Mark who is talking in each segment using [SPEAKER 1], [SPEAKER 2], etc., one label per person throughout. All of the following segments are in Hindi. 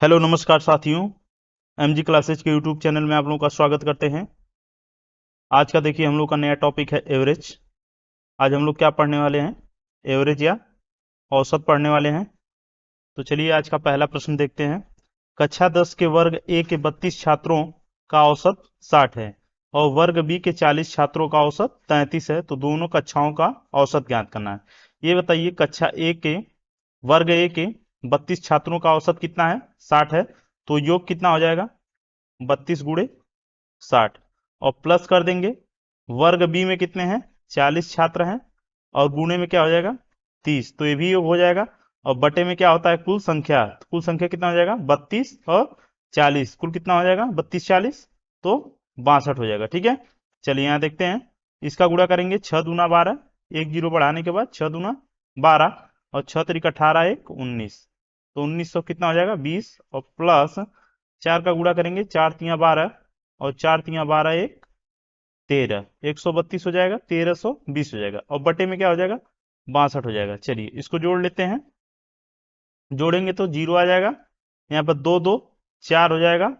[SPEAKER 1] हेलो नमस्कार साथियों। एमजी क्लासेज के यूट्यूब चैनल में आप लोगों का स्वागत करते हैं। आज का देखिए हम लोग का नया टॉपिक है एवरेज। आज हम लोग क्या पढ़ने वाले हैं? एवरेज या औसत पढ़ने वाले हैं। तो चलिए आज का पहला प्रश्न देखते हैं। कक्षा 10 के वर्ग ए के 32 छात्रों का औसत 60 है और वर्ग बी के 40 छात्रों का औसत 33 है, तो दोनों कक्षाओं का औसत ज्ञात करना है। ये बताइए, कक्षा ए के वर्ग ए के 32 छात्रों का औसत कितना है? 60 है। तो योग कितना हो जाएगा? 32 गुणे 60 और प्लस कर देंगे। वर्ग बी में कितने हैं? 40 छात्र हैं और गुणे में क्या हो जाएगा? 30, तो ये भी योग हो जाएगा। और बटे में क्या होता है? कुल संख्या। तो कुल संख्या कितना हो जाएगा? 32 और 40, कुल कितना हो जाएगा? 32 40, तो 62 हो जाएगा। ठीक है, चलिए यहाँ देखते हैं। इसका गुणा करेंगे 6 दूना 12, एक जीरो बढ़ाने के बाद 6 दूना 12 और 6 तरीक 18 एक 19, तो 1900 कितना हो जाएगा? 20 और प्लस 4 का गुणा करेंगे, 4 तिया 12 और 4 तिया 12 एक 13, 132 हो जाएगा, 1320 हो जाएगा और बटे में क्या हो जाएगा? 62 हो जाएगा। चलिए इसको जोड़ लेते हैं। जोड़ेंगे तो जीरो आ जाएगा, यहाँ पर दो दो 4 हो जाएगा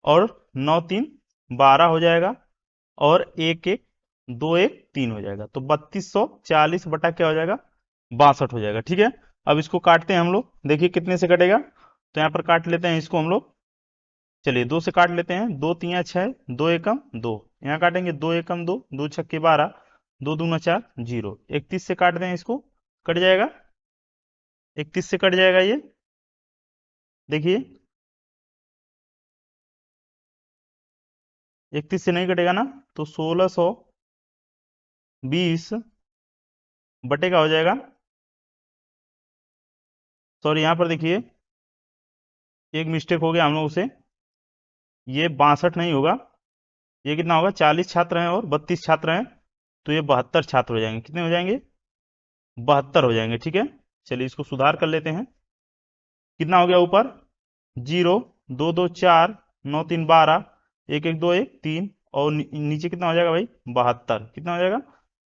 [SPEAKER 1] और 9 3 12 हो जाएगा और एक एक 2 1 3 हो जाएगा, तो 3240 बटा क्या हो जाएगा? 62 हो जाएगा। ठीक है, अब इसको काटते हैं हम लोग, देखिए कितने से कटेगा। तो यहाँ पर काट लेते हैं इसको हम लोग। चलिए दो से काट लेते हैं, दो तिया 6, दो एकम 2, यहाँ काटेंगे, दो एकम 2, दो छक्के 12, दो दूना 4 जीरो, 31 से काट दें इसको, कट जाएगा। 31 से कट जाएगा ये, देखिए 31 से नहीं कटेगा ना, तो 1620 बटे का हो जाएगा। सॉरी, यहाँ पर देखिए एक मिस्टेक हो गया हम लोग से, ये 62 नहीं होगा, ये कितना होगा? 40 छात्र हैं और 32 छात्र हैं, तो ये 72 छात्र हो जाएंगे। कितने हो जाएंगे? 72 हो जाएंगे। ठीक है, चलिए इसको सुधार कर लेते हैं। कितना हो गया ऊपर? जीरो, दो दो 4, 9 3 12, एक एक 2 1 3 और नीचे कितना हो जाएगा भाई? 72। कितना हो जाएगा?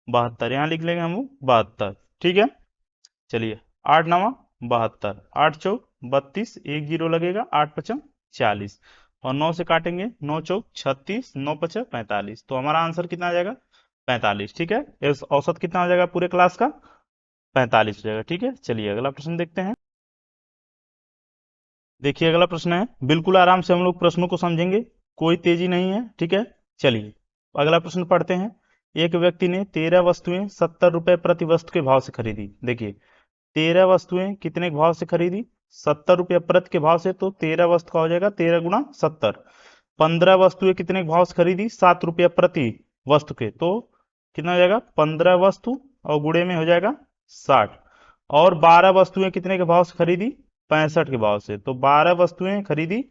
[SPEAKER 1] 72, यहाँ लिख लेंगे हम लोग 72। ठीक है, चलिए 8 नवा 72, 8 चौक 32, एक जीरो लगेगा, 8 पचम 40 और 9 से काटेंगे, 9 चौक 36, 9 पचा 45, तो हमारा आंसर कितना आ जाएगा? 45। ठीक है, इस औसत कितना हो जाएगा पूरे क्लास का? 45 हो जाएगा। ठीक है, चलिए अगला प्रश्न देखते हैं। देखिए अगला प्रश्न है, बिल्कुल आराम से हम लोग प्रश्नों को समझेंगे, कोई तेजी नहीं है। ठीक है, चलिए अगला प्रश्न पढ़ते हैं। एक व्यक्ति ने 13 वस्तुएं 70 रुपए प्रति वस्तु के भाव से खरीदी। देखिए 13 वस्तुएं कितने के भाव से खरीदी? 70 रुपये प्रति के भाव से, तो 13 वस्तु का हो जाएगा 13 गुना 70। 15 वस्तुएं कितने के भाव से खरीदी? 7 रुपये प्रति वस्तु के, तो कितना हो जाएगा? 15 वस्तु और गुणे में हो जाएगा 60। और 12 वस्तुएं कितने के भाव से खरीदी? 65 के भाव से, तो 12 वस्तुएं खरीदी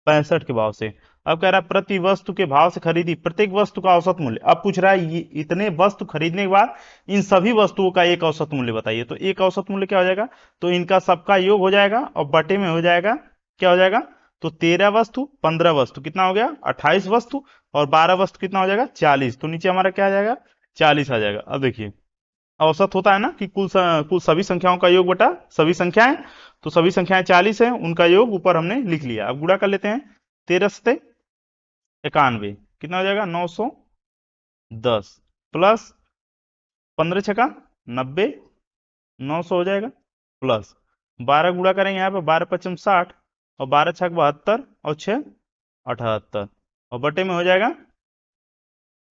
[SPEAKER 1] 65 के भाव से। अब कह रहा है प्रति वस्तु के भाव से खरीदी, प्रत्येक वस्तु का औसत मूल्य। अब पूछ रहा है ये इतने वस्तु खरीदने के बाद इन सभी वस्तुओं का एक औसत मूल्य बताइए। तो एक औसत मूल्य क्या हो जाएगा? तो इनका सबका योग हो जाएगा और बटे में हो जाएगा, क्या हो जाएगा? तो 13 वस्तु 15 वस्तु कितना हो गया? 28 वस्तु और 12 वस्तु कितना हो जाएगा? 40, तो नीचे हमारा क्या आ जाएगा? 40 आ जाएगा। अब देखिए औसत होता है ना कि कुल सभी संख्याओं का योग बटा सभी संख्याएं, तो सभी संख्याएं 40 है, उनका योग ऊपर हमने लिख लिया। अब गुणा कर लेते हैं, 13 सते 91, कितना हो जाएगा? 910 प्लस 15 छका 90, 900 हो जाएगा प्लस 12 गुणा करेंगे यहाँ पे, 12 पचम 60 और 12 छक 72 और 6 78 और बटे में हो जाएगा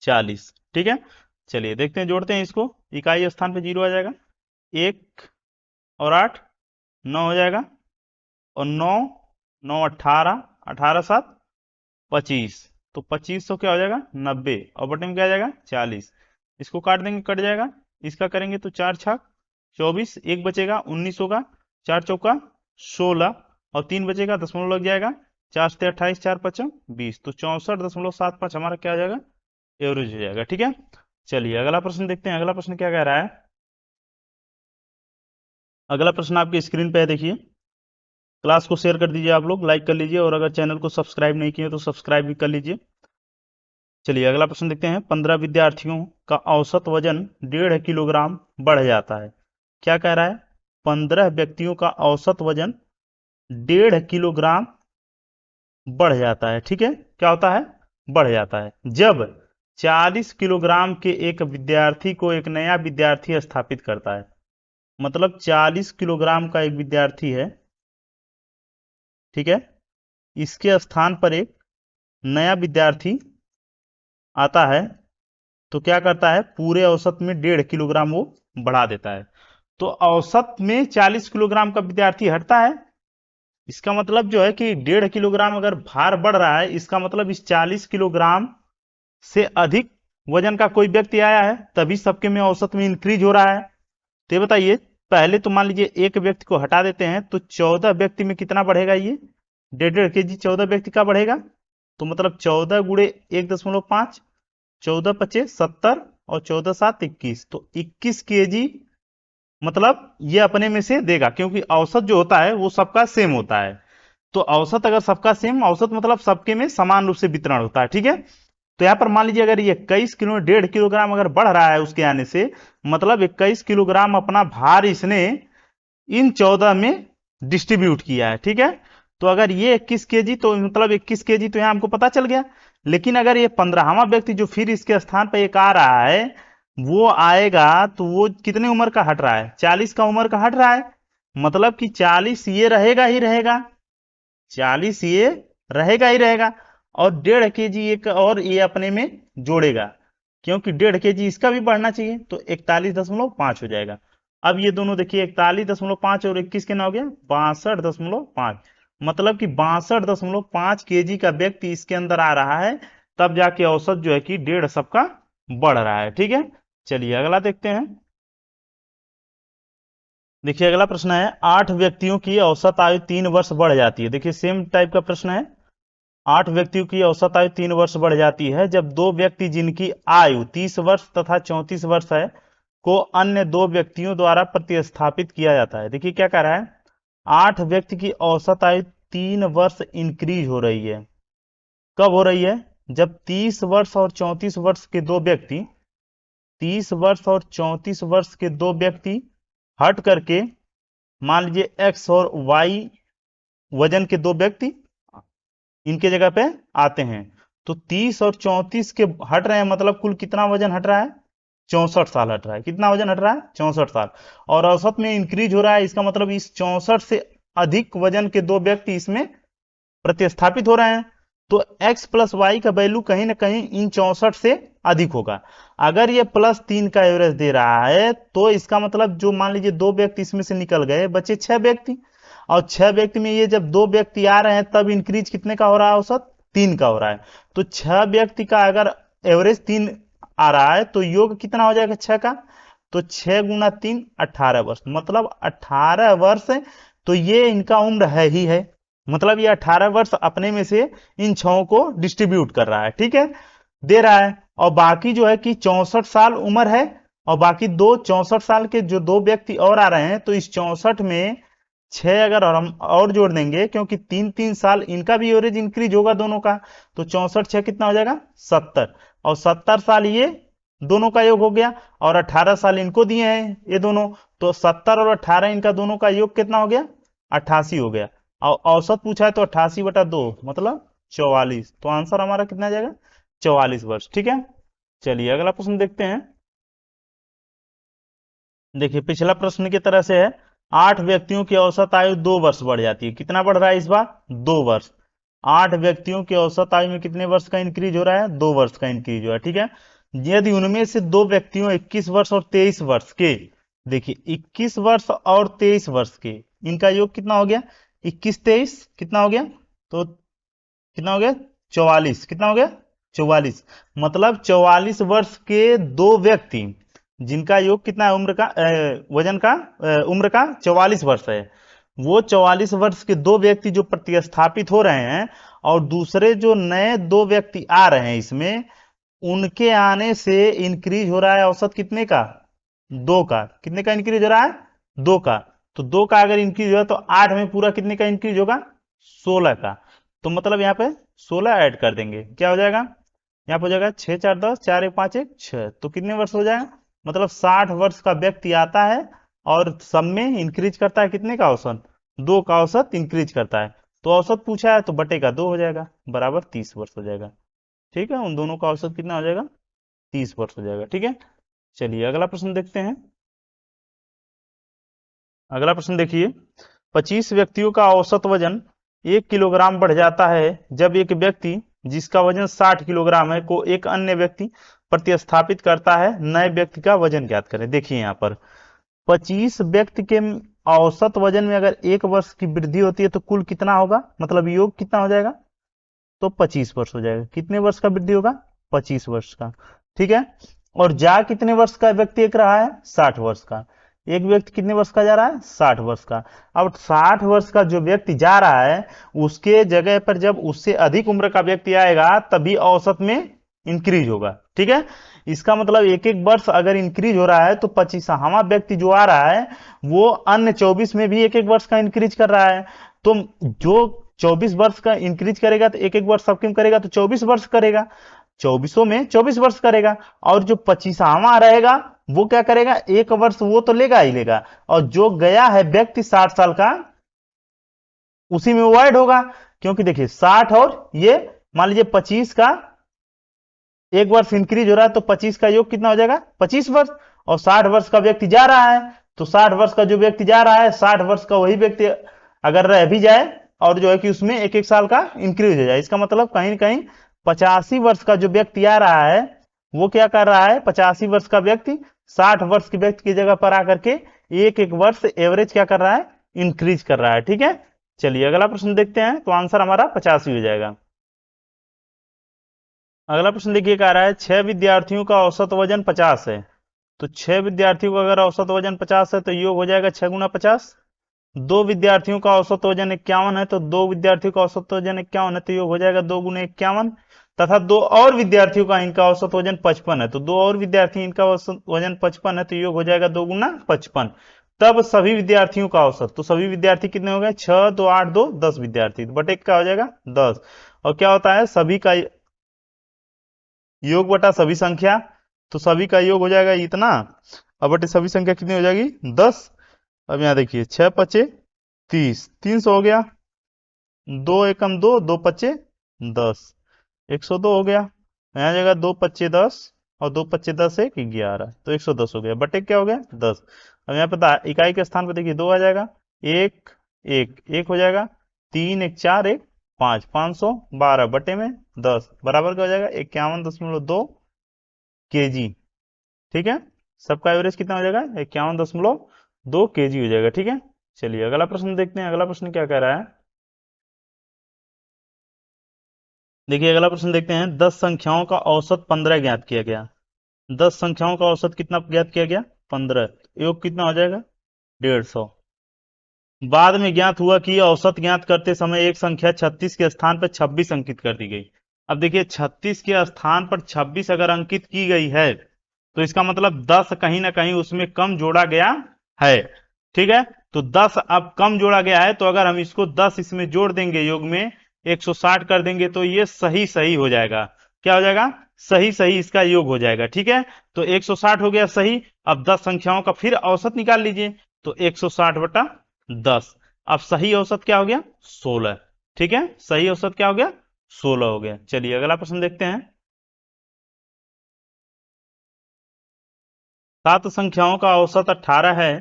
[SPEAKER 1] 40। ठीक है, चलिए देखते हैं, जोड़ते हैं इसको। इकाई स्थान पे जीरो आ जाएगा, एक और 8 9 हो जाएगा और 9 9 18, 18 7 25, तो 2500 क्या हो जाएगा? 90 और बटे में क्या आ जाएगा? 40। इसको काट देंगे, कट जाएगा। इसका करेंगे तो 4 छक 24, एक बचेगा 19 होगा, 4 चौका 16 और 3 बचेगा, दशमलव लग जाएगा, 4 से 28, 4 पचम 20, तो 64.75 हमारा क्या हो जाएगा? एवरेज हो जाएगा। ठीक है, चलिए अगला प्रश्न देखते हैं। अगला प्रश्न क्या कह रहा है? अगला प्रश्न आपकी स्क्रीन पे है, देखिए। क्लास को शेयर कर दीजिए, आप लोग लाइक कर लीजिए और अगर चैनल को सब्सक्राइब नहीं किए तो सब्सक्राइब भी कर लीजिए। चलिए अगला प्रश्न देखते हैं। 15 विद्यार्थियों का औसत वजन 1.5 किलोग्राम बढ़ जाता है। क्या कह रहा है? 15 व्यक्तियों का औसत वजन 1.5 किलोग्राम बढ़ जाता है। ठीक है, क्या होता है, बढ़ जाता है जब 40 किलोग्राम के एक विद्यार्थी को एक नया विद्यार्थी स्थापित करता है। मतलब 40 किलोग्राम का एक विद्यार्थी है, ठीक है, इसके स्थान पर एक नया विद्यार्थी आता है, तो क्या करता है, पूरे औसत में 1.5 किलोग्राम वो बढ़ा देता है। तो औसत में 40 किलोग्राम का विद्यार्थी हटता है। इसका मतलब जो है कि 1.5 किलोग्राम अगर भार बढ़ रहा है, इसका मतलब इस 40 किलोग्राम से अधिक वजन का कोई व्यक्ति आया है, तभी सबके में औसत में इंक्रीज हो रहा है। तो ये बताइए, पहले तो मान लीजिए एक व्यक्ति को हटा देते हैं, तो 14 व्यक्ति में कितना बढ़ेगा, ये 1.5 kg 14 व्यक्ति का बढ़ेगा। तो मतलब 14 गुणे 1.5, 14 पचे 70 और 14 7 21, तो 21 kg मतलब ये अपने में से देगा, क्योंकि औसत जो होता है वो सबका सेम होता है। तो औसत अगर सबका सेम, औसत मतलब सबके में समान रूप से वितरण होता है। ठीक है, तो यहाँ पर मान लीजिए अगर ये 1.5 किलोग्राम अगर बढ़ रहा है उसके आने से, मतलब 21 किलोग्राम अपना भार इसने इन 14 में डिस्ट्रीब्यूट किया है। ठीक है, तो अगर ये 21 kg, तो मतलब 21 kg तो यहाँ हमको पता चल गया। लेकिन अगर ये 15वां व्यक्ति जो फिर इसके स्थान पर एक आ रहा है, वो आएगा, तो वो कितने उम्र का हट रहा है, 40 का उम्र का हट रहा है। मतलब कि 40 ये रहेगा ही रहेगा, 40 ये रहेगा ही रहेगा, और 1.5 kg एक और ये अपने में जोड़ेगा, क्योंकि 1.5 kg इसका भी बढ़ना चाहिए, तो 41.5 हो जाएगा। अब ये दोनों देखिए, 41.5 और 21 कितना हो गया, 62.5। मतलब कि 62.5 kg का व्यक्ति इसके अंदर आ रहा है, तब जाके औसत जो है कि 1.5 सबका बढ़ रहा है। ठीक है, चलिए अगला देखते हैं। देखिए अगला प्रश्न है, 8 व्यक्तियों की औसत आयु 3 वर्ष बढ़ जाती है। देखिए सेम टाइप का प्रश्न है। 8 व्यक्तियों की औसत आयु 3 वर्ष बढ़ जाती है जब दो व्यक्ति जिनकी आयु 30 वर्ष तथा 34 वर्ष है को अन्य दो व्यक्तियों द्वारा प्रतिस्थापित किया जाता है। देखिए क्या कह रहा है, 8 व्यक्ति की औसत आयु 3 वर्ष इंक्रीज हो रही है। कब हो रही है, जब 30 वर्ष और 34 वर्ष के दो व्यक्ति, 30 वर्ष और 34 वर्ष के दो व्यक्ति हट करके मान लीजिए एक्स और वाई वजन के दो व्यक्ति इनके जगह पे आते हैं। तो 30 और 34 के हट रहे हैं, मतलब कुल कितना वजन हट रहा है, 64 साल हट रहा है। कितना वजन हट रहा है, 64 साल। और औसत में इंक्रीज हो रहा है, इसका मतलब इस 64 से अधिक वजन के दो व्यक्ति इसमें प्रतिस्थापित हो रहे हैं। तो x प्लस वाई का वैल्यू कहीं ना कहीं इन 64 से अधिक होगा। अगर ये +3 का एवरेज दे रहा है, तो इसका मतलब जो मान लीजिए दो व्यक्ति इसमें से निकल गए, बचे 6 व्यक्ति, और 6 व्यक्ति में ये जब दो व्यक्ति आ रहे हैं, तब इंक्रीज कितने का हो रहा है, औसत 3 का हो रहा है। तो 6 व्यक्ति का अगर एवरेज 3 आ रहा है, तो योग कितना हो जाएगा 6 का, तो 6 गुना 3 18 वर्ष, मतलब 18 वर्ष। तो ये इनका उम्र है ही है, मतलब ये 18 वर्ष अपने में से इन छओं को डिस्ट्रीब्यूट कर रहा है। ठीक है, दे रहा है। और बाकी जो है कि 64 साल उम्र है, और बाकी दो 64 साल के जो दो व्यक्ति और आ रहे हैं, तो इस 64 में 6 अगर हम और जोड़ देंगे, क्योंकि 3 साल इनका भी एवरेज इंक्रीज होगा दोनों का, तो 64 6 कितना हो जाएगा 70, और 70 साल ये दोनों का योग हो गया, और 18 साल इनको दिए हैं ये दोनों, तो 70 और 18 इनका दोनों का योग कितना हो गया, 88 हो गया। और औसत पूछा है तो 88/2 मतलब 44, तो आंसर हमारा कितना जाएगा, 44 वर्ष। ठीक है, चलिए अगला प्रश्न देखते हैं। देखिए पिछला प्रश्न की तरह से है, 8 व्यक्तियों की औसत आयु 2 वर्ष बढ़ जाती है। कितना बढ़ रहा है इस बार, 2 वर्ष। 8 व्यक्तियों की औसत आयु में कितने वर्ष का इंक्रीज हो रहा है, 2 वर्ष का इंक्रीज हो रहा है। ठीक है, यदि उनमें से दो व्यक्तियों 21 वर्ष और 23 वर्ष के, देखिए 21 वर्ष और 23 वर्ष के, इनका योग कितना हो गया, 21 23 कितना हो गया, तो कितना हो गया 44, कितना हो गया 44। मतलब 44 वर्ष के दो व्यक्ति जिनका योग कितना है, उम्र का वजन का उम्र का 44 वर्ष है, वो 44 वर्ष के दो व्यक्ति जो प्रतिस्थापित हो रहे हैं, और दूसरे जो नए दो व्यक्ति आ रहे हैं इसमें, उनके आने से इंक्रीज हो रहा है औसत कितने का, 2 का। कितने का इंक्रीज हो रहा है, 2 का। तो 2 का अगर इंक्रीज हो तो 8 में पूरा कितने का इंक्रीज होगा, 16 का। तो मतलब यहाँ पे 16 ऐड कर देंगे, क्या हो जाएगा, यहाँ पे हो जाएगा 6 4 10 4 1 5 1 6, तो कितने वर्ष हो जाएगा, मतलब 60 वर्ष का व्यक्ति आता है, और सब में इंक्रीज करता है कितने का औसत, दो का औसत इंक्रीज करता है। तो औसत पूछा है तो बटे का 2 हो जाएगा, बराबर 30 वर्ष हो जाएगा। ठीक है, उन दोनों का औसत कितना हो जाएगा, 30 वर्ष हो जाएगा। ठीक है, चलिए अगला प्रश्न देखते हैं। अगला प्रश्न देखिए, 25 व्यक्तियों का औसत वजन 1 किलोग्राम बढ़ जाता है जब एक व्यक्ति जिसका वजन 60 किलोग्राम है को एक अन्य व्यक्ति प्रतिस्थापित करता है। नए व्यक्ति का वजन ज्ञात करें। देखिए यहाँ पर 25 व्यक्ति के औसत वजन में अगर 1 वर्ष की वृद्धि होती है तो कुल कितना होगा, मतलब योग कितना हो जाएगा, तो 25 वर्ष हो जाएगा। कितने वर्ष का वृद्धि होगा, 25 वर्ष का। ठीक है, और जा कितने वर्ष का व्यक्ति एक रहा है, 60 वर्ष का। एक व्यक्ति कितने वर्ष का जा रहा है, 60 वर्ष का। अब 60 वर्ष का जो व्यक्ति जा रहा है उसके जगह पर जब उससे अधिक उम्र का व्यक्ति आएगा तभी औसत में इंक्रीज होगा। ठीक है, इसका मतलब एक एक वर्ष अगर इंक्रीज हो रहा है तो 25वां व्यक्ति जो आ रहा है वो अन्य 24 में भी एक एक वर्ष का इंक्रीज कर रहा है। तो जो 24 वर्ष का इंक्रीज करेगा तो एक एक वर्ष सब क्यों करेगा, तो 24 वर्ष करेगा, 24 में 24 वर्ष करेगा। और जो 25वां रहेगा वो क्या करेगा, 1 वर्ष वो तो लेगा ही लेगा, और जो गया है व्यक्ति 60 साल का उसी में वो ऐड होगा। क्योंकि देखिए 60 और ये मान लीजिए 25 का 1 वर्ष इंक्रीज हो रहा है तो 25 का योग कितना हो जाएगा, 25 वर्ष। और 60 वर्ष का व्यक्ति जा रहा है तो 60 वर्ष का जो व्यक्ति जा रहा है 60 वर्ष का वही व्यक्ति अगर रह भी जाए और जो है कि उसमें एक एक साल का इंक्रीज हो जाए, इसका मतलब कहीं ना कहीं 85 वर्ष का जो व्यक्ति आ रहा है वो क्या कर रहा है, 85 वर्ष का व्यक्ति 60 वर्ष के व्यक्ति की जगह पर आकर के एक एक वर्ष एवरेज क्या कर रहा है, इंक्रीज कर रहा है। ठीक है, चलिए अगला प्रश्न देखते हैं। तो आंसर हमारा 85 हो जाएगा। अगला प्रश्न देखिए, कह रहा है 6 विद्यार्थियों का औसत वजन 50 है। तो 6 विद्यार्थियों का अगर औसत वजन 50 है तो योग हो जाएगा 6 गुना 50। 2 विद्यार्थियों का औसत वजन 51 है तो 2 विद्यार्थियों का औसत वजन 51 है तो योग हो जाएगा 2 गुना 51। तथा 2 और विद्यार्थियों का इनका औसत वजन 55 है तो 2 और विद्यार्थी इनका औसत वजन 55 है तो योग हो जाएगा 2 गुना 55। तब सभी विद्यार्थियों का औसत, तो सभी विद्यार्थी कितने हो गए, 6 2 8 2 10 विद्यार्थी, बटे क्या हो जाएगा 10। और क्या होता है, सभी का योग बटा सभी संख्या, तो सभी का योग हो जाएगा इतना, अब बटे सभी संख्या कितनी हो जाएगी 10। अब यहाँ देखिए 6 पचे 30, 300 हो गया, 2 एकम 2, 2 पचे 10, 102 हो गया। यहाँ जगह 2 पच्चे 10 और 2 पच्चे 10 एक 11, तो 110 हो गया, बटे क्या हो गया 10। अब यहाँ पता इकाई के स्थान पर देखिए 2 आ जाएगा, एक एक एक हो जाएगा, 3 1 4 1 5, 512 बटे में 10 बराबर क्या हो जाएगा 51.2 केजी। ठीक है, सबका एवरेज कितना हो जाएगा 51.2 केजी हो जाएगा। ठीक है, चलिए अगला प्रश्न देखते हैं। अगला प्रश्न क्या कह रहा है, देखिए अगला प्रश्न देखते हैं। 10 संख्याओं का औसत 15 ज्ञात किया गया। 10 संख्याओं का औसत कितना ज्ञात किया गया, 15, योग कितना हो जाएगा 150। बाद में ज्ञात हुआ कि औसत ज्ञात करते समय एक संख्या 36 के स्थान पर 26 अंकित कर दी गई। अब देखिए 36 के स्थान पर 26 अगर अंकित की गई है तो इसका मतलब 10 कहीं ना कहीं उसमें कम जोड़ा गया है। ठीक है, तो 10 अब कम जोड़ा गया है तो अगर हम इसको 10 इसमें जोड़ देंगे योग में 160 कर देंगे तो ये सही सही हो जाएगा। क्या हो जाएगा, सही सही इसका योग हो जाएगा। ठीक है, तो 160 हो गया सही। अब 10 संख्याओं का फिर औसत निकाल लीजिए, तो 160 बटा 10। अब सही औसत क्या हो गया 16। ठीक है, सही औसत क्या हो गया 16 हो गया। चलिए अगला प्रश्न देखते हैं। 7 संख्याओं का औसत 18 है।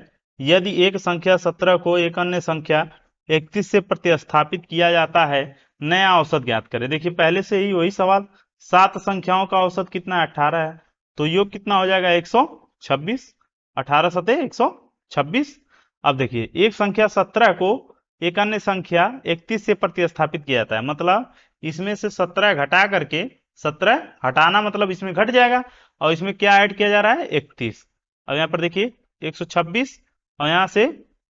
[SPEAKER 1] यदि एक संख्या 17 को एक अन्य संख्या 31 से प्रतिस्थापित किया जाता है, नया औसत ज्ञात करें। देखिए पहले से ही वही सवाल, 7 संख्याओं का औसत कितना है 18 है तो योग कितना हो जाएगा 126, 18 सते 126। अब देखिए एक संख्या 17 को एक अन्य संख्या 31 से प्रतिस्थापित किया जाता है, मतलब इसमें से 17 घटा करके 17 हटाना मतलब इसमें घट जाएगा और इसमें क्या ऐड किया जा रहा है 31। अब यहाँ पर देखिए 126 और यहाँ से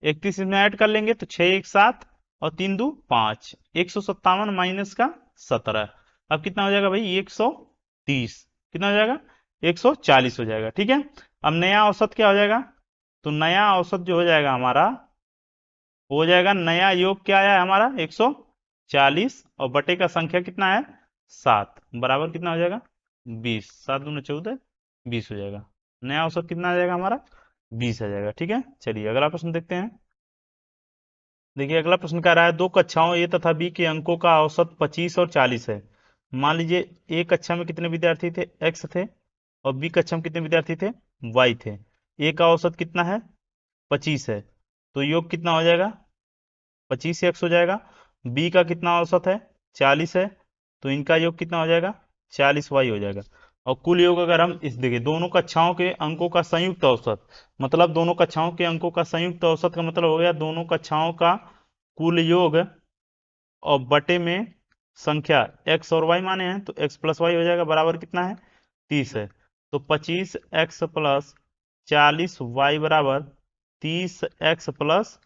[SPEAKER 1] 31 इसमें ऐड कर लेंगे तो 6 1 7 और 3 2 5, 157 माइनस का 17। अब कितना हो जाएगा भाई 130, कितना हो जाएगा 140 हो जाएगा। ठीक है, अब नया औसत क्या हो जाएगा, तो नया औसत जो हो जाएगा हमारा हो जाएगा, नया योग क्या आया है हमारा 140 और बटे का संख्या कितना है 7, बराबर कितना हो जाएगा 20, 7 दूनी 14 20 हो जाएगा। नया औसत कितना आ जाएगा हमारा 20 आ जाएगा। ठीक है, चलिए अगला प्रश्न देखते हैं। देखिए अगला प्रश्न कह रहा है दो कक्षाओं ए तथा बी के अंकों का औसत 25 और 40 है। मान लीजिए ए कक्षा में कितने विद्यार्थी थे, एक्स थे, और बी कक्षा में कितने विद्यार्थी थे, वाई थे। ए का औसत कितना है, 25 है, तो योग कितना हो जाएगा, 25 एक्स हो जाएगा। बी का कितना औसत है, 40 है, तो इनका योग कितना हो जाएगा, 40 वाई हो जाएगा। और कुल योग अगर हम इस देखिए दोनों कक्षाओं के अंकों का संयुक्त औसत, मतलब दोनों कक्षाओं के अंकों का संयुक्त औसत का मतलब हो गया दोनों कक्षाओं का कुल योग और बटे में संख्या एक्स और वाई माने हैं, तो एक्स प्लस वाई हो जाएगा, बराबर कितना है, 30 है। तो 25 एक्स प्लस 40 वाई बराबर 30 एक्स प्लस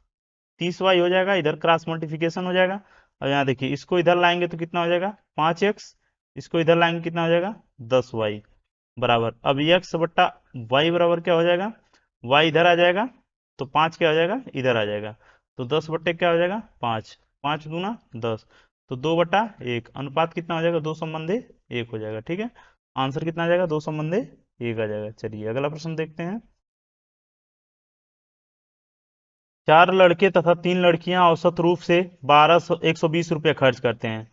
[SPEAKER 1] 30 वाई हो जाएगा। इधर क्रॉस मल्टीप्लिकेशन हो जाएगा। और यहाँ देखिए इसको इधर लाएंगे तो कितना हो जाएगा, 5x, इसको इधर लाएंगे कितना हो जाएगा, 10y बराबर। अब x बट्टा y बराबर क्या हो जाएगा, y इधर आ जाएगा, तो 5 क्या हो जाएगा, इधर आ जाएगा, तो 10 बट्टे क्या हो जाएगा, 5, 5 दूना 10, तो 2/1 अनुपात कितना हो जाएगा, 2 संबंधी 1 हो जाएगा। ठीक है, आंसर कितना आ जाएगा, 2 संबंधी 1 आ जाएगा। चलिए अगला प्रश्न देखते हैं। 4 लड़के तथा 3 लड़कियां औसत रूप से 120 रुपये खर्च करते हैं।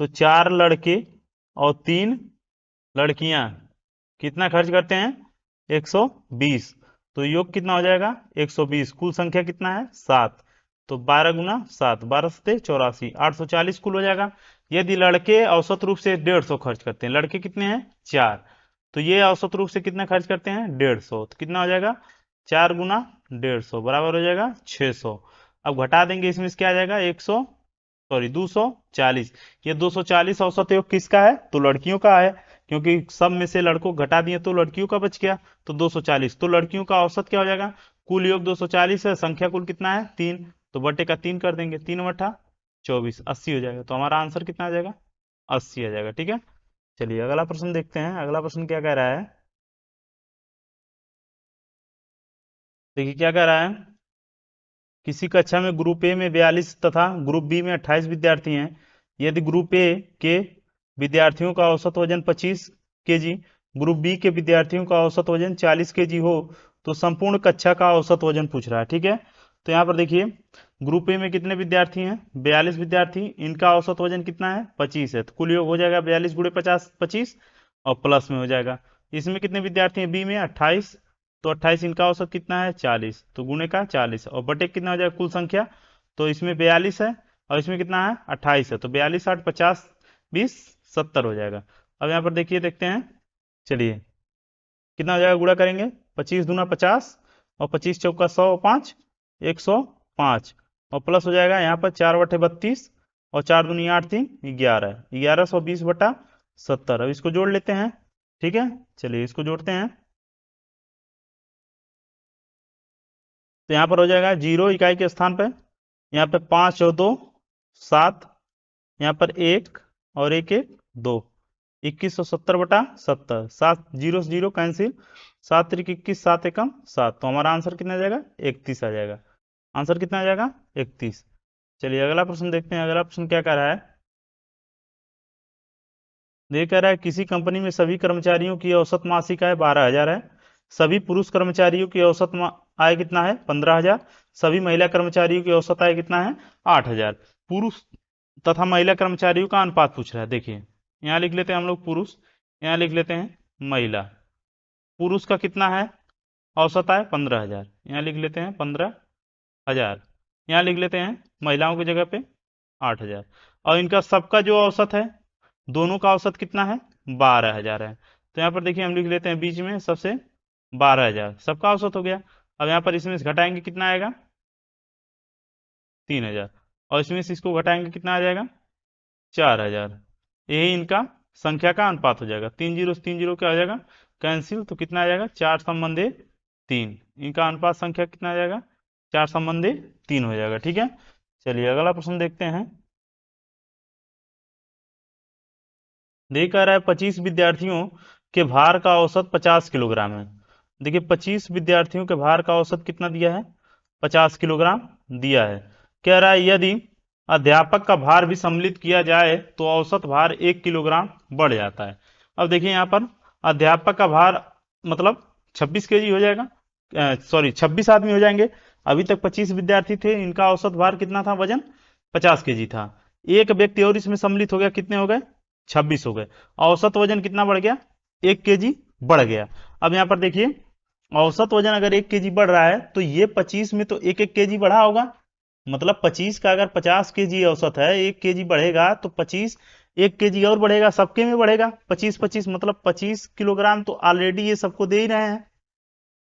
[SPEAKER 1] तो 4 लड़के और 3 लड़कियां कितना खर्च करते हैं, 120, तो योग कितना हो जाएगा, 120, कुल संख्या कितना है, 7, तो 12 गुना 7, 12 सते 84, 840 कुल हो जाएगा। यदि लड़के औसत रूप से 150 खर्च करते हैं, लड़के कितने हैं, 4, तो ये औसत रूप से कितना खर्च करते हैं, 150, तो कितना हो जाएगा, 4 गुना 150 बराबर हो जाएगा 600। अब घटा देंगे इसमें से क्या आ जाएगा, 240, ये 240 औसत योग किसका है, तो लड़कियों का है, क्योंकि सब में से लड़कों को घटा दिए तो लड़कियों का बच गया, तो 240, तो लड़कियों का औसत क्या हो जाएगा, कुल योग 240 है, संख्या कुल कितना है, 3, तो बटे का 3 कर देंगे, 3 बटा 24, 80 हो जाएगा। तो हमारा आंसर कितना आ जाएगा, 80 आ जाएगा। ठीक है, चलिए अगला प्रश्न देखते हैं। अगला प्रश्न क्या कह रहा है, देखिए क्या कह रहा है, किसी कक्षा में ग्रुप ए में 42 तथा ग्रुप बी में 28 विद्यार्थी हैं। यदि ग्रुप ए के विद्यार्थियों का औसत वजन 25 केजी, ग्रुप बी के विद्यार्थियों का औसत वजन 40 केजी हो, तो संपूर्ण कक्षा का औसत वजन पूछ रहा है। ठीक है, तो यहाँ पर देखिए ग्रुप ए में कितने विद्यार्थी हैं, 42 विद्यार्थी, इनका औसत वजन कितना है, 25 है, तो कुल योग हो जाएगा 42 गुणे 50, 25, और प्लस में हो जाएगा। इसमें कितने विद्यार्थी हैं, बी में 28, तो 28, इनका औसत कितना है, 40, तो गुणे का 40, और बटे कितना हो जाएगा, कुल संख्या, तो इसमें 42 है और इसमें कितना है, 28 है, तो 42 8 50 20 70 हो जाएगा। अब यहाँ पर देखिए देखते हैं, चलिए कितना हो जाएगा, गुणा करेंगे, 25 दूना 50, और 25 चौका 100, 5 105, और प्लस हो जाएगा यहाँ पर 4/32, और 4 दूनी 8 3 11, 1120/70। अब इसको जोड़ लेते हैं। ठीक है, चलिए इसको जोड़ते हैं, तो यहाँ पर हो जाएगा 0 इकाई के स्थान पे, यहाँ पे 5 और 2 7, यहाँ पर 1 और 1 1 2, 2170/70, 7 0 से 0 कैंसिल, 7 3 21, 7 एकम 7, तो हमारा आंसर कितना आ जाएगा, 31 आ जाएगा। आंसर कितना आ जाएगा, 31। चलिए अगला प्रश्न देखते हैं। अगला प्रश्न क्या कह रहा है, ये कह रहा है किसी कंपनी में सभी कर्मचारियों की औसत मासिक आय 12,000 है। सभी पुरुष कर्मचारियों की औसत आय कितना है, 15,000। सभी महिला कर्मचारियों की औसत आय कितना है, 8,000। पुरुष तथा महिला कर्मचारियों का अनुपात पूछ रहा है। देखिए यहाँ लिख लेते हैं हम लोग पुरुष, यहाँ लिख लेते हैं महिला। पुरुष का कितना है, औसत आय 15,000, यहाँ लिख लेते हैं 15,000। यहाँ लिख लेते हैं महिलाओं की जगह पे 8,000, और इनका सबका जो औसत है, दोनों का औसत कितना है, 12,000 है। तो यहाँ पर देखिए हम लिख लेते हैं बीच में सबसे 12,000, सबका औसत हो गया। अब यहाँ पर इसमें से घटाएंगे कितना आएगा, 3,000, और इसमें से इसको घटाएंगे कितना आ जाएगा, 4,000। यही इनका संख्या का अनुपात हो जाएगा। 3 जीरो से 3 जीरो क्या हो जाएगा, कैंसिल, तो कितना आ जाएगा, 4 संबंधी 3, इनका अनुपात संख्या कितना आ जाएगा, 4 संबंधी 3 हो जाएगा। ठीक है, चलिए अगला प्रश्न देखते हैं। देखा रहा है 25 विद्यार्थियों के भार का औसत 50 किलोग्राम है। देखिए 25 विद्यार्थियों के भार का औसत कितना दिया है, 50 किलोग्राम दिया है। कह रहा है यदि अध्यापक का भार भी सम्मिलित किया जाए तो औसत भार 1 किलोग्राम बढ़ जाता है। अब देखिए यहाँ पर अध्यापक का भार मतलब 26 केजी हो जाएगा, सॉरी 26 आदमी हो जाएंगे, अभी तक 25 विद्यार्थी थे, इनका औसत भार कितना था, वजन 50 केजी था। एक व्यक्ति और इसमें सम्मिलित हो गया, कितने हो गए, 26 हो गए। औसत वजन कितना बढ़ गया, 1 केजी बढ़ गया। अब यहाँ पर देखिए औसत वजन अगर 1 केजी बढ़ रहा है तो ये 25 में तो 1 केजी बढ़ा होगा, मतलब 25 का अगर 50 केजी औसत है, 1 केजी बढ़ेगा तो 25 1 केजी और बढ़ेगा, सबके में बढ़ेगा 25 मतलब 25 किलोग्राम तो ऑलरेडी ये सबको दे ही रहे हैं।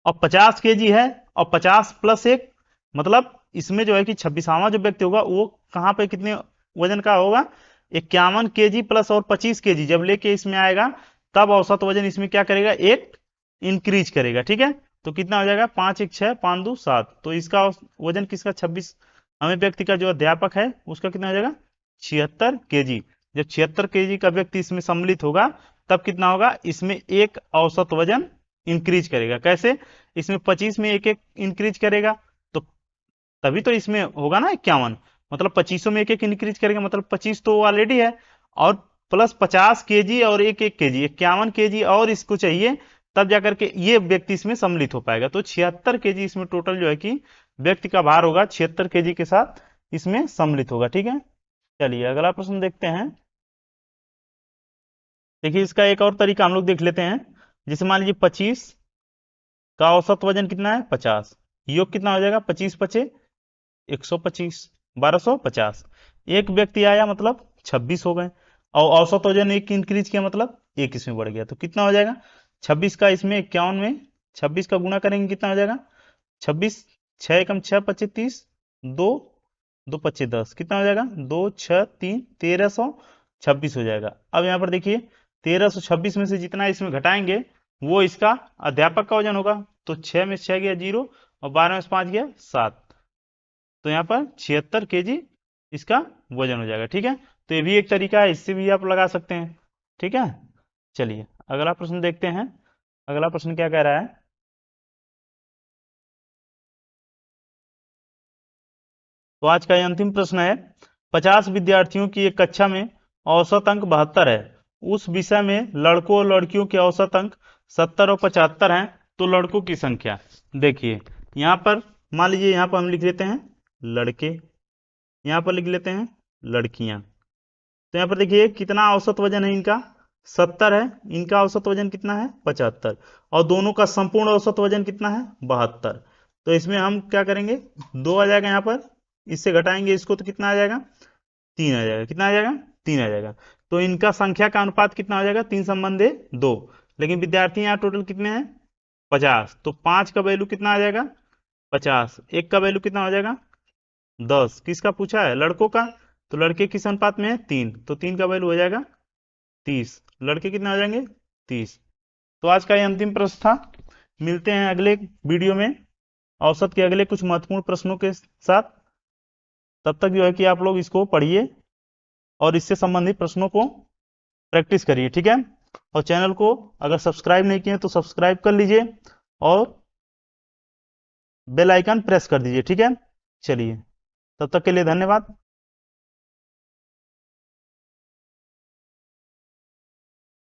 [SPEAKER 1] और 50 केजी है और 50 प्लस 1 मतलब इसमें जो है कि 26वां जो व्यक्ति होगा वो कहाँ पे कितने वजन का होगा, 51 केजी प्लस और 25 केजी जब लेके इसमें आएगा तब औसत वजन इसमें क्या करेगा, एक इंक्रीज करेगा। ठीक है, तो कितना हो जाएगा, 5 1 6 5 2 7, तो इसका वजन किसका, 26 हमें व्यक्ति का जो अध्यापक है उसका कितना हो जाएगा, 76 केजी। जब 76 केजी का व्यक्ति इसमें सम्मिलित होगा तब कितना होगा, इसमें एक औसत वजन इंक्रीज करेगा। कैसे, इसमें 25 में एक एक इंक्रीज करेगा तो तभी तो इसमें होगा ना 51, मतलब 25 में एक एक इंक्रीज करेगा, मतलब 25 तो ऑलरेडी है और प्लस 50 केजी और एक एक केजी 51 केजी और इसको चाहिए, तब जाकर के ये व्यक्ति इसमें सम्मिलित हो पाएगा। तो 76 केजी इसमें टोटल जो है कि व्यक्ति का भार होगा, 76 केजी के साथ इसमें सम्मिलित होगा। ठीक है, चलिए अगला प्रश्न देखते हैं। देखिए इसका एक और तरीका हम लोग देख लेते हैं। जैसे मान लीजिए 25 का औसत वजन कितना है, 50, योग कितना हो जाएगा, 25 पचे 125, 1250। एक व्यक्ति आया मतलब 26 हो गए और औसत वजन एक इंक्रीज किया मतलब एक इसमें बढ़ गया, तो कितना हो जाएगा, 26 का इसमें 51 में 26 का गुणा करेंगे कितना हो जाएगा, 26 6 एकम 6 25 30, 2 2 25 10, कितना हो जाएगा, 2 6 3 1326 हो जाएगा। अब यहाँ पर देखिए 1326 में से जितना इसमें घटाएंगे वो इसका अध्यापक का वजन होगा, तो 6 में 6 गया 0 और 12 में 5 गया 7, तो यहाँ पर 76 केजी इसका वजन हो जाएगा। ठीक है, तो ये भी एक तरीका है, इससे भी आप लगा सकते हैं। ठीक है, चलिए अगला प्रश्न देखते हैं। अगला प्रश्न क्या कह रहा है, तो आज का ये अंतिम प्रश्न है। 50 विद्यार्थियों की एक कक्षा में औसत अंक 72 है, उस विषय में लड़कों और लड़कियों के औसत अंक 70 और 75 हैं, तो लड़कों की संख्या। देखिए यहाँ पर मान लीजिए यहाँ पर हम लिख लेते हैं लड़के, यहाँ पर लिख लेते हैं लड़कियां। तो यहाँ पर देखिए कितना औसत वजन है इनका, 70 है, इनका औसत वजन कितना है, 75, और दोनों का संपूर्ण औसत वजन कितना है, 72। तो इसमें हम क्या करेंगे, 2 आ जाएगा यहाँ पर, इससे घटाएंगे इसको तो कितना आ जाएगा, 3 आ जाएगा, कितना आ जाएगा, 3 आ जाएगा। तो इनका संख्या का अनुपात कितना हो जाएगा, 3 संबंधे 2। लेकिन विद्यार्थी यहाँ टोटल कितने हैं, 50, तो 5 का वैल्यू कितना आ जाएगा, 50, एक का वैल्यू कितना हो जाएगा, 10। किसका पूछा है, लड़कों का, तो लड़के किस अनुपात में है, 3, तो 3 का वैल्यू हो जाएगा 30, लड़के कितने हो जाएंगे, 30। तो आज का ये अंतिम प्रश्न था। मिलते हैं अगले वीडियो में औसत के अगले कुछ महत्वपूर्ण प्रश्नों के साथ। तब तक जो है कि आप लोग इसको पढ़िए और इससे संबंधित प्रश्नों को प्रैक्टिस करिए। ठीक है, और चैनल को अगर सब्सक्राइब नहीं किए तो सब्सक्राइब कर लीजिए और बेल आइकन प्रेस कर दीजिए। ठीक है, चलिए तब तक के लिए धन्यवाद।